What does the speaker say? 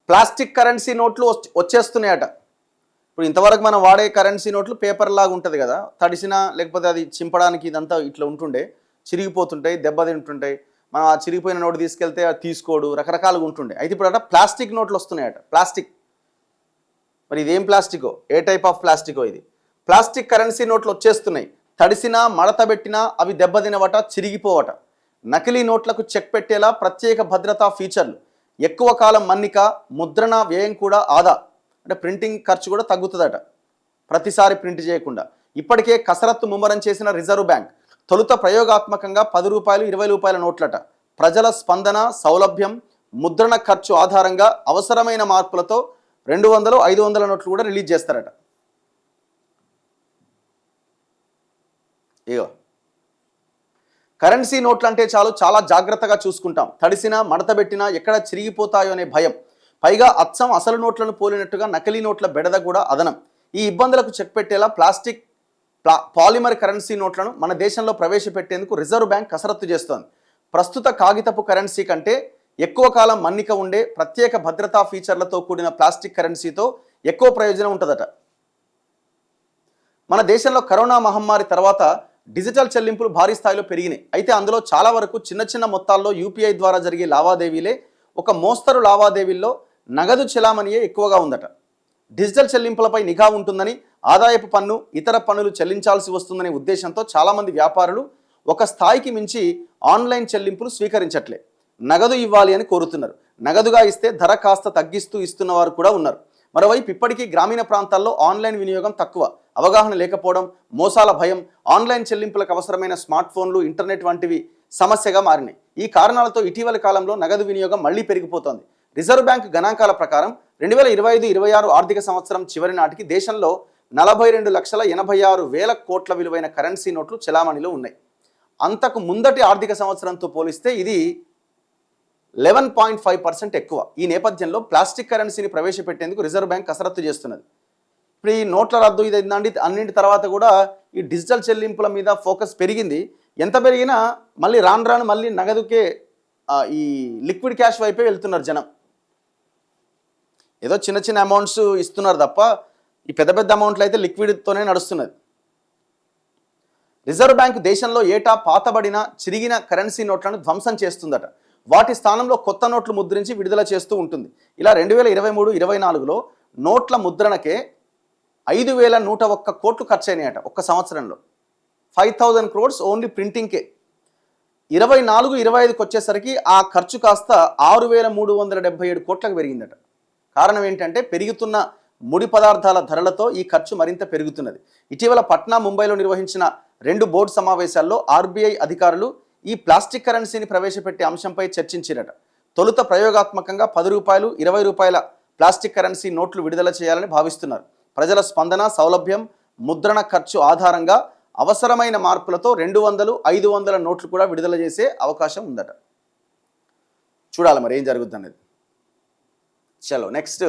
Plastic currency నోట్లు వచ్చేస్తున్నాయట. ఇప్పుడు ఇంతవరకు మనం వాడే కరెన్సీ నోట్లు పేపర్ లాగా ఉంటుంది కదా, తడిసినా లేకపోతే అది చింపడానికి ఇదంతా ఇట్లా ఉంటుండే, చిరిగిపోతుంటాయి, దెబ్బతింటుంటాయి. మనం ఆ చిరిగిపోయిన నోటు తీసుకెళ్తే అది తీసుకోడు, రకరకాలుగా ఉంటుండే. అయితే ఇప్పుడు ప్లాస్టిక్ నోట్లు వస్తున్నాయట. ప్లాస్టిక్, మరి ఇదేం ప్లాస్టికో, ఏ టైప్ ఆఫ్ ప్లాస్టికో ఇది. ప్లాస్టిక్ కరెన్సీ నోట్లు వచ్చేస్తున్నాయి. తడిసినా మడత పెట్టినా అవి దెబ్బతినవట, చిరిగిపోవట. నకిలీ నోట్లకు చెక్ పెట్టేలా ప్రత్యేక భద్రతా ఫీచర్లు, ఎక్కువ కాలం మన్నిక, ముద్రణ వ్యయం కూడా ఆదా, అంటే ప్రింటింగ్ ఖర్చు కూడా తగ్గుతుందట ప్రతిసారి ప్రింట్ చేయకుండా. ఇప్పటికే కసరత్తు ముమ్మరం చేసిన రిజర్వ్ బ్యాంక్ తొలుత ప్రయోగాత్మకంగా 10 రూపాయలు 20 రూపాయల నోట్లట. ప్రజల స్పందన, సౌలభ్యం, ముద్రణ ఖర్చు ఆధారంగా అవసరమైన మార్పులతో 200, 500 నోట్లు కూడా రిలీజ్ చేస్తారట. ఇగో కరెన్సీ నోట్లు అంటే చాలు చాలా జాగ్రత్తగా చూసుకుంటాం. తడిసినా మడతబెట్టినా ఎక్కడ చిరిగిపోతాయో అనే భయం. పైగా అచ్చం అసలు నోట్లను పోలినట్టుగా నకిలీ నోట్ల బెడద కూడా అదనం. ఈ ఇబ్బందులకు చెక్ పెట్టేలా ప్లాస్టిక్ పాలిమర్ కరెన్సీ నోట్లను మన దేశంలో ప్రవేశపెట్టేందుకు రిజర్వ్ బ్యాంక్ కసరత్తు చేస్తోంది. ప్రస్తుత కాగితపు కరెన్సీ కంటే ఎక్కువ కాలం మన్నిక ఉండే ప్రత్యేక భద్రతా ఫీచర్లతో కూడిన ప్లాస్టిక్ కరెన్సీతో ఎక్కువ ప్రయోజనం ఉంటుందట. మన దేశంలో కరోనా మహమ్మారి తర్వాత డిజిటల్ చెల్లింపులు భారీ స్థాయిలో పెరిగినాయి. అయితే అందులో చాలా వరకు చిన్న చిన్న మొత్తాల్లో యూపీఐ ద్వారా జరిగే లావాదేవీలే. ఒక మోస్తరు లావాదేవీల్లో నగదు చెలామణియే ఎక్కువగా ఉందట. డిజిటల్ చెల్లింపులపై నిఘా ఉంటుందని, ఆదాయపు పన్ను, ఇతర పన్నులు చెల్లించాల్సి వస్తుందనే ఉద్దేశంతో చాలామంది వ్యాపారులు ఒక స్థాయికి మించి ఆన్లైన్ చెల్లింపులు స్వీకరించట్లే. నగదు ఇవ్వాలి అని కోరుతున్నారు. నగదుగా ఇస్తే ధర కాస్త తగ్గిస్తూ ఇస్తున్న వారు కూడా ఉన్నారు. మరోవైపు ఇప్పటికీ గ్రామీణ ప్రాంతాల్లో ఆన్లైన్ వినియోగం తక్కువ, అవగాహన లేకపోవడం, మోసాల భయం, ఆన్లైన్ చెల్లింపులకు అవసరమైన స్మార్ట్ ఫోన్లు, ఇంటర్నెట్ వంటివి సమస్యగా మారినాయి. ఈ కారణాలతో ఇటీవలి కాలంలో నగదు వినియోగం మళ్లీ పెరిగిపోతోంది. రిజర్వ్ బ్యాంక్ గణాంకాల ప్రకారం 2025-26 ఆర్థిక సంవత్సరం చివరి నాటికి దేశంలో 42,86,000 కోట్ల విలువైన కరెన్సీ నోట్లు చెలామణిలో ఉన్నాయి. అంతకు ముందటి ఆర్థిక సంవత్సరంతో పోలిస్తే ఇది 11.5% ఎక్కువ. ఈ నేపథ్యంలో ప్లాస్టిక్ కరెన్సీని ప్రవేశపెట్టేందుకు రిజర్వ్ బ్యాంక్ కసరత్తు చేస్తున్నది. ఇప్పుడు ఈ నోట్ల రద్దు ఇది అన్నింటి తర్వాత కూడా ఈ డిజిటల్ చెల్లింపుల మీద ఫోకస్ పెరిగింది. ఎంత పెరిగినా మళ్ళీ రాను మళ్ళీ నగదుకే, ఈ లిక్విడ్ క్యాష్ వైపే వెళ్తున్నారు జనం. ఏదో చిన్న చిన్న అమౌంట్స్ ఇస్తున్నారు తప్ప ఈ పెద్ద పెద్ద అమౌంట్లు అయితే లిక్విడ్తోనే నడుస్తున్నది. రిజర్వ్ బ్యాంక్ దేశంలో ఏటా పాతబడిన, చిరిగిన కరెన్సీ నోట్లను ధ్వంసం చేస్తుందట. వాటి స్థానంలో కొత్త నోట్లు ముద్రించి విడుదల చేస్తూ ఉంటుంది. ఇలా 2023-24లో నోట్ల ముద్రణకే 5,101 కోట్లు ఖర్చు అయినాయట ఒక్క సంవత్సరంలో. 5,000 crores ఓన్లీ ప్రింటింగ్కే. 24-25కి వచ్చేసరికి ఆ ఖర్చు కాస్త 6,377 కోట్లకు పెరిగిందట. కారణం ఏంటంటే పెరుగుతున్న ముడి పదార్థాల ధరలతో ఈ ఖర్చు మరింత పెరుగుతున్నది. ఇటీవల పట్నా, ముంబైలో నిర్వహించిన 2 బోర్డు సమావేశాల్లో ఆర్బీఐ అధికారులు ఈ ప్లాస్టిక్ కరెన్సీని ప్రవేశపెట్టే అంశంపై చర్చించారట. తొలుత ప్రయోగాత్మకంగా 10 రూపాయలు 20 రూపాయల ప్లాస్టిక్ కరెన్సీ నోట్లు విడుదల చేయాలని భావిస్తున్నారు. ప్రజల స్పందన, సౌలభ్యం, ముద్రణ ఖర్చు ఆధారంగా అవసరమైన మార్పులతో 200, 500 నోట్లు కూడా విడుదల చేసే అవకాశం ఉందట. చూడాలి మరి ఏం జరుగుతుంది అనేది. చలో నెక్స్ట్.